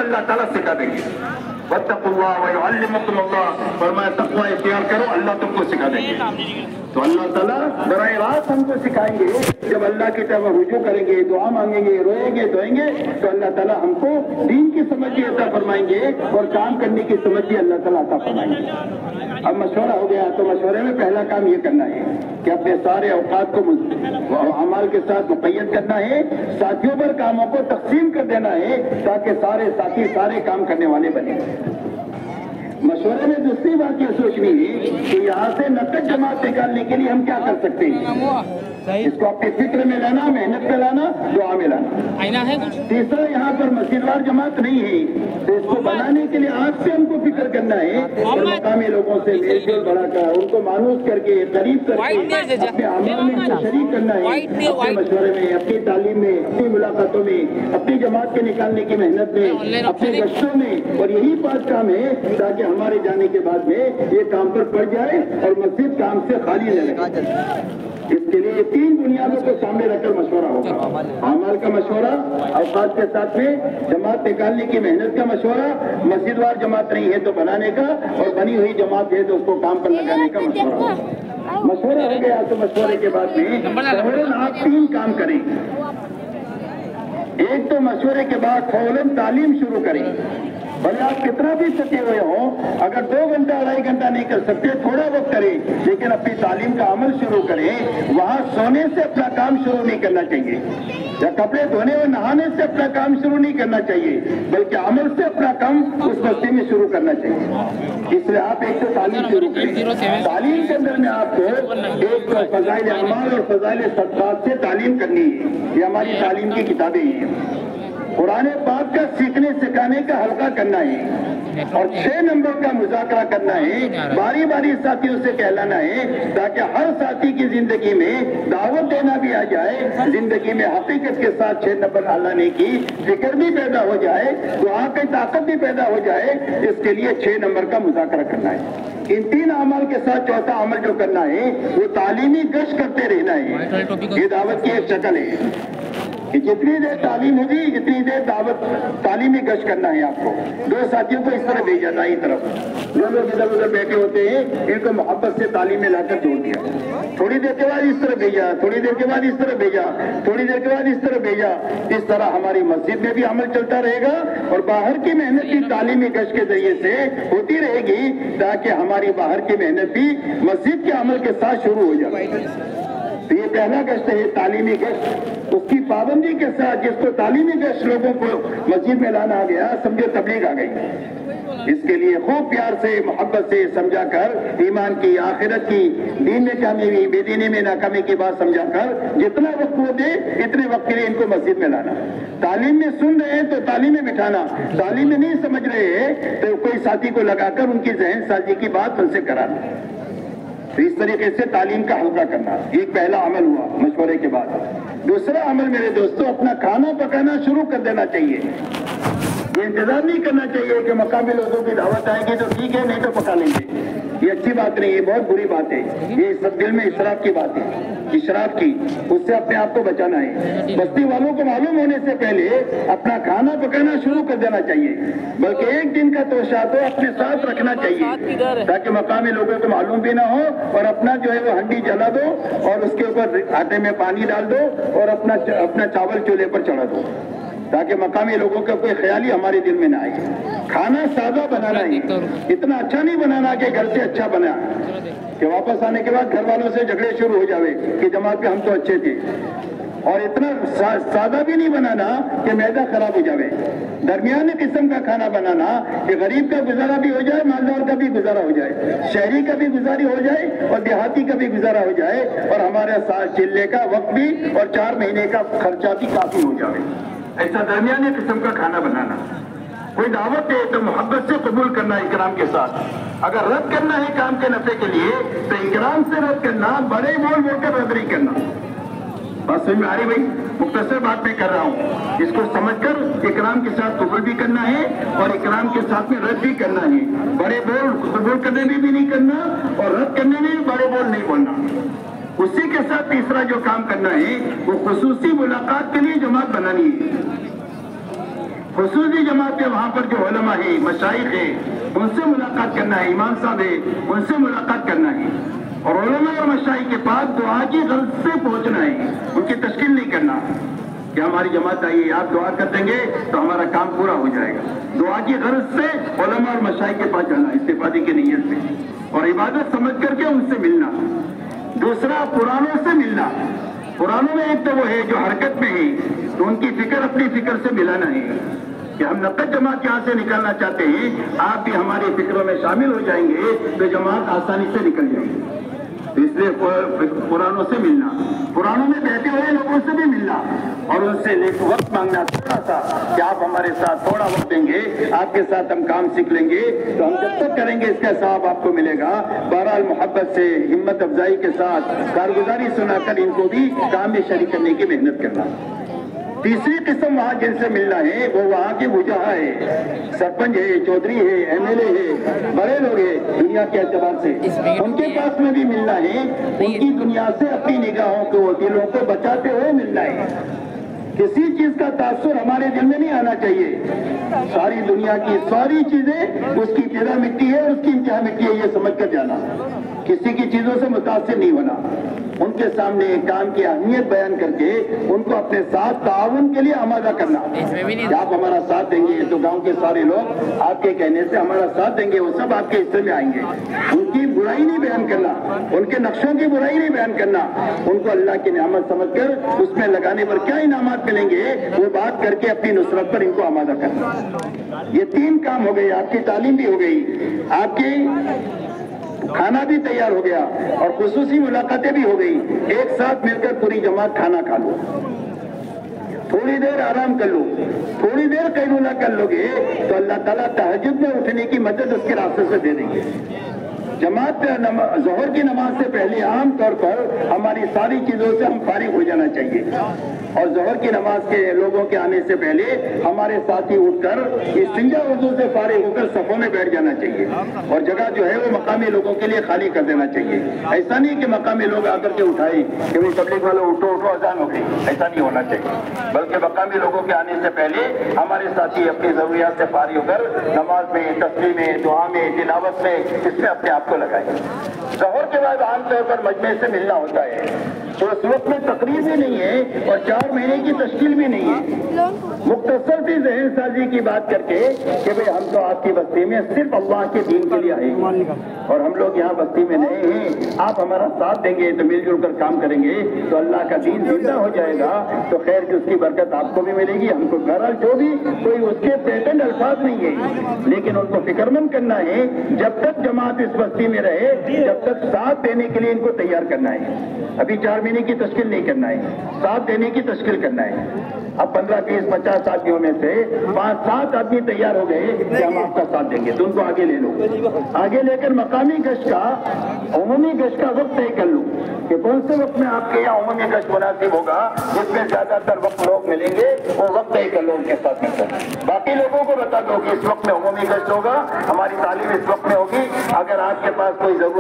अल्लाह ताला सिखा देंगे। वत्तकुल्लाह व युअल्लिमुकुमुल्लाह, फरमाया तक़वा इख्तियार करो, अल्लाह तुमको सिखा देंगे। तो अल्लाह ताला बराह रास्त हमको सिखाएंगे। जब अल्लाह की तरफ रुजू करेंगे, दुआ मांगेंगे, रोएंगे, धोएंगे, तो अल्लाह ताला हमको दीन की समझ भी अता फरमाएंगे और काम करने की समझ भी अल्लाह ताला अता फरमाएंगे। अब मशवरा हो गया, तो मशवरे में पहला काम ये करना है कि अपने सारे औकात को अमाल के साथ मुक़य्यद करना है, साथियों पर कामों को तकसीम कर देना है ताकि सारे साथी सारे काम करने वाले बने। मशवरे में दूसरी बात ये सोचनी है कि यहाँ से नकद जमात निकालने के लिए हम क्या कर सकते हैं। इसको अपने फिक्र में लाना, मेहनत में लाना, दुआ में लाना है। तीसरा, यहाँ पर मस्जिदवार जमात नहीं है, तो इसको बनाने के लिए आज से हमको फिक्र करना है और मकामी लोगों से मेल जोल बढ़ाकर उनको मानूस करके करीब करके अपने अमल में शरीक करना है। अपने मशवरे में, अपनी तालीम में, अपनी मुलाकातों में, अपनी जमात के निकालने की मेहनत में, अपने गश्तों में, और यही 5 काम है ताकि हमारे जाने के बाद में ये काम पर पड़ जाए और मस्जिद काम से खाली न रहे। इसके लिए 3 बुनियादों को सामने रखकर मशवरा होगा। अमाल का मशवरा, औकात के साथ में जमात निकालने की मेहनत का मशवरा, मस्जिदवार जमात नहीं है तो बनाने का, और बनी हुई जमात है तो उसको काम पर लगाने का मशवरा। मशवरा हो गया तो मशवरे के बाद में फौरन आप 3 काम करें। एक तो मशवरे के बाद फौरन तालीम शुरू करें। भले आप कितना भी थके हुए हो, अगर 2 घंटा 2.5 घंटा नहीं कर सकते, थोड़ा वक्त करें, लेकिन अपनी तालीम का अमल शुरू करें। वहाँ सोने से अपना काम शुरू नहीं करना चाहिए, या कपड़े धोने और नहाने से अपना काम शुरू नहीं करना चाहिए, बल्कि अमल से अपना काम उस बस्ती में शुरू करना चाहिए। इसलिए आप एक तो तालीम शुरू करें। तालीम के अंदर में आपको एक फज़ाइल अमाल और फज़ाइल सदक़ात से तालीम करनी है। ये हमारी तालीम की किताबें हैं। कुरान पाक का सीखने सिखाने का हल्का करना है और 6 नंबर का मुज़ाकरा करना है। बारी बारी साथियों से कहलाना है ताकि हर साथी की जिंदगी में दावत देना भी आ जाए, जिंदगी में हकीकत के साथ 6 नंबर लाने की फिक्र भी पैदा हो जाए, दुआ की ताकत भी पैदा हो जाए। इसके लिए 6 नंबर का मुज़ाकरा करना है। इन 3 अमल के साथ चौथा अमल जो करना है वो तालीमी गश्त करते रहना है। ये दावत की एक शक्ल है कि जितनी देर तालीम होगी जितनी देर दावत तालीमी गश्त करना है आपको। 2 साथियों को इस तरह भेजा दाई तरफ, जो लोग इधर उधर बैठे होते हैं इनको मोहब्बत से तालीम में लाकर जोड़ दिया। थोड़ी देर के बाद इस तरह भेजा, थोड़ी देर के बाद इस तरह भेजा, थोड़ी देर के बाद इस तरह भेजा। इस तरह हमारी मस्जिद में भी अमल चलता रहेगा और बाहर की मेहनत भी तालीमी गश्त के जरिए से होती रहेगी ताकि हमारी बाहर की मेहनत भी मस्जिद के अमल के साथ शुरू हो जाए। तो ये पहला गश्त है तालीमी गश्त। उसकी पाबंदी के साथ जिसको तालीमी गश्त लोगों को मस्जिद में लाना आ गया, समझो तबलीग आ गई। इसके लिए खूब प्यार से मोहब्बत से समझाकर ईमान की, आखिरत की, दीन में कामयाबी, बेदीनी में नाकामी की बात समझाकर जितना वक्त वो दे इतने वक्त के लिए इनको मस्जिद में लाना। तालीम में सुन रहे हैं तो तालीम में बिठाना, तालीम में नहीं समझ रहे हैं तो कोई साथी को लगाकर उनकी जहन साजी की बात उनसे कराना। तो इस तरीके से तालीम का हल्का करना एक पहला अमल हुआ मशवरे के बाद। दूसरा अमल मेरे दोस्तों, अपना खाना पकाना शुरू कर देना चाहिए। ये इंतजार नहीं करना चाहिए कि मकामी लोगों की दावत आएगी तो ठीक है, नहीं तो पका लेंगे। ये अच्छी बात नहीं, ये बहुत बुरी बात है। ये सब दिल में इसराफ की बात है, इसराफ की, उससे अपने आप को बचाना है। बस्ती वालों को मालूम होने से पहले अपना खाना पकाना शुरू कर देना चाहिए, बल्कि एक दिन का तोशा तो अपने साथ रखना चाहिए ताकि मकामी लोगों को मालूम भी ना हो। और अपना जो है वो हंडी जला दो और उसके ऊपर आटे में पानी डाल दो और अपना चावल चूल्हे पर चढ़ा दो ताकि मकामी लोगों का कोई ख्याल ही हमारे दिल में ना आए। खाना सादा बनाना है, इतना अच्छा नहीं बनाना कि घर से अच्छा बना कि वापस आने के बाद घर वालों से झगड़े शुरू हो जावे कि जमात पे हम तो अच्छे थे। और इतना सादा भी नहीं बनाना कि मैदा खराब हो जावे। दरमियाने किस्म का खाना बनाना कि गरीब का गुजारा भी हो जाए, मालदार का भी गुजारा हो जाए, शहरी का भी गुजारी हो जाए और देहाती का भी गुजारा हो जाए, और हमारे साथ चिल्ले का वक्त भी और 4 महीने का खर्चा भी काफी हो जाए। ऐसा दरमियाने किस्म का खाना बनाना। कोई दावत दे तो मोहब्बत से कबूल करना इकराम के साथ। अगर रद्द करना है काम के नफे के लिए तो इकराम से रद्द करना, बड़े बोल बोलकर रद्द नहीं करना। बात समझ में आ रही भाई? मुख्तसर बात मैं कर रहा हूँ, इसको समझकर इकराम के साथ कबूल भी करना है और इकराम के साथ में रद्द भी करना है। बड़े बोल कबूल करने में भी नहीं करना और रद्द करने में भी बड़े बोल नहीं बोलना। उसी के साथ तीसरा जो काम करना है वो खुसूसी मुलाकात के लिए जमात बनानी है। خصوصی جماعت کے وہاں پر جو علماء ہیں، مشائخ ہیں، ان سے ملاقات کرنا ہے، امام صاحب ہیں ان سے ملاقات کرنا ہے، اور علماء اور مشائخ کے پاس دعا کی غرض سے پہنچنا ہے، ان کی تشکیل نہیں کرنا کہ ہماری جماعت آئیے آپ دعا کر دیں گے تو ہمارا کام پورا ہو جائے گا۔ دعا کی غرض سے علماء اور مشائخ کے پاس جانا، استفادے کی نیت سے، اور عبادت سمجھ کر کے ان سے ملنا۔ دوسرا، پرانوں سے ملنا۔ پرانوں میں ایک تو وہ ہے جو حرکت میں ہے، تو ان کی فکر اپنی فکر سے ملانا ہے کہ ہم نقد جماعت یہاں سے نکالنا چاہتے ہیں، آپ بھی ہماری فکروں میں شامل ہو جائیں گے تو جماعت آسانی سے نکل جائے گی۔ تو اس لیے پرانوں سے ملنا، پرانوں میں بیٹھے ہوئے لوگوں سے بھی ملنا، اور ان سے وقت مانگنا تھوڑا سا کہ آپ ہمارے ساتھ تھوڑا وقت دیں گے، آپ کے ساتھ ہم کام سیکھ لیں گے، تو ہم جب تک کریں گے اس کا ثواب آپ کو ملے گا۔ بہرحال محبت سے، ہمت افزائی کے ساتھ کارگزاری سنا کر ان کو بھی کام میں شریک کرنے کی محنت کرنا۔ تیسری قسم وہاں جن سے ملنا ہے وہ وہاں کے وجہاء ہے، سرپنچ ہے، چودھری ہے، ایم ایل اے ہے، بڑے لوگ ہیں دنیا کے اعتبار سے، ان کے پاس میں بھی ملنا ہے، ان کی دنیا سے اپنی نگاہوں کو، دلوں کو بچاتے ہوئے ملنا ہے۔ کسی چیز کا تاثر ہمارے دل میں نہیں آنا چاہیے، ساری دنیا کی ساری چیزیں اس کی ابتدا مٹی ہے اور اس کی انتہا مٹی ہے، یہ سمجھ کر جانا، کسی کی چیزوں سے متاثر نہیں ہونا، ان کے سامنے کام کی اہمیت بیان کر کے ان کو اپنے ساتھ تعاون کے لیے آمادہ کرنا کہ آپ ہمارا ساتھ دیں گے تو گاؤں کے سارے لوگ آپ کے کہنے سے ہمارا ساتھ دیں گے، وہ سب آپ کے حصے میں آئیں گے۔ ان کی برائی نہیں بیان کرنا، ان کے نقشوں کی برائی نہیں بیان کرنا، ان کو اللہ کی نعمت سمجھ کر اس میں لگانے پر کیا انعامات ملیں گے وہ بات کر کے اپنی نصرت پر ان کو آمادہ کرنا۔ یہ تین کام ہو گئے، آپ کی تعلیم بھی ہو گئی، آپ کی کھانا بھی تیار ہو گیا، اور خصوصی ملاقاتیں بھی ہو گئی۔ ایک ساتھ مل کر پوری جماعت کھانا کھا لو، تھوڑی دیر آرام کر لو، تھوڑی دیر قیلولہ کر لو گے تو اللہ تعالیٰ تہجد میں اٹھنے کی مدد اس کے راستے سے دے دیں گے۔ جماعت ظہر کی نماز سے پہلے عام طور پر ہماری ساری چیزوں سے ہم فارغ ہو جانا چاہیے، اور ظہر کی نماز کے لوگوں کے آنے سے پہلے ہمارے ساتھی اٹھ کر استنجا وضو سے فارغ ہو کر صفوں میں بیٹھ جانا چاہیے، اور جگہ جو ہے وہ مقامی لوگوں کے لیے خالی کر دینا چاہیے۔ ایسا نہیں کہ مقامی لوگ آ کر کے اٹھائیں کہ وہ تبلیغ والوں اٹھو اٹھو اذان ہو گئی، ایسا نہیں ہونا چاہیے، بلکہ مقامی لوگوں کے آنے سے پہلے ہمارے ساتھی اپنی ضروریات سے فارغ ہو کر نماز میں، تسبیح میں، دعا میں، تلاوت میں، اس میں اپنے آپ کو لگائیں۔ ظہر کے بعد عام طور پر مجمع سے ملنا ہوتا ہے، تو اس وقت میں تقریر بھی نہیں ہے اور 4 مہینے کی تشکیل بھی نہیں ہے، مختصر سی ذہن سازی کی بات کر کے کہ بھئی ہم تو آپ کی بستی میں صرف اللہ کے دین کے لیے آئے ہیں، اور ہم لوگ یہاں بستی میں نئے ہیں، آپ ہمارا ساتھ دیں گے تو مل جل کر کام کریں گے تو اللہ کا دین زندہ ہو جائے گا، تو خیر کی اس کی برکت آپ کو بھی ملے گی، ہم کو۔ بہرحال جو بھی کوئی اس کے پیٹنٹ الفاظ نہیں ہے، لیکن ان کو فکر مند کرنا ہے، جب تک جماعت اس بستی میں رہے جب تک ساتھ دینے کے لیے ان کو تیار کرنا ہے۔ ابھی 4 مہینے کی تشکیل نہیں کرنا ہے، ساتھ دینے کی تشکیل کرنا ہے۔ اب 15 20 50 آدمیوں میں سے 5-7 آدمی تیار ہو گئے کہ ہم آپ کا ساتھ دیں گے، تو ان کو آگے لے لو، آگے لے کر مقامی گشت کا، عمومی گشت کا وقت طے کر لو کہ کون سے وقت میں آپ کے یہاں عمومی گشت مناسب ہوگا، جس میں زیادہ تر وقت لوگ ملیں گے، وہ وقت طے کر لو ان کے ساتھ مل کر۔ باقی لوگوں کو بتا دو کہ اس وقت میں عمومی گشت ہوگا، ہماری تعلیم اس وقت میں ہوگی، اگر آپ کے پاس کوئی ضرورت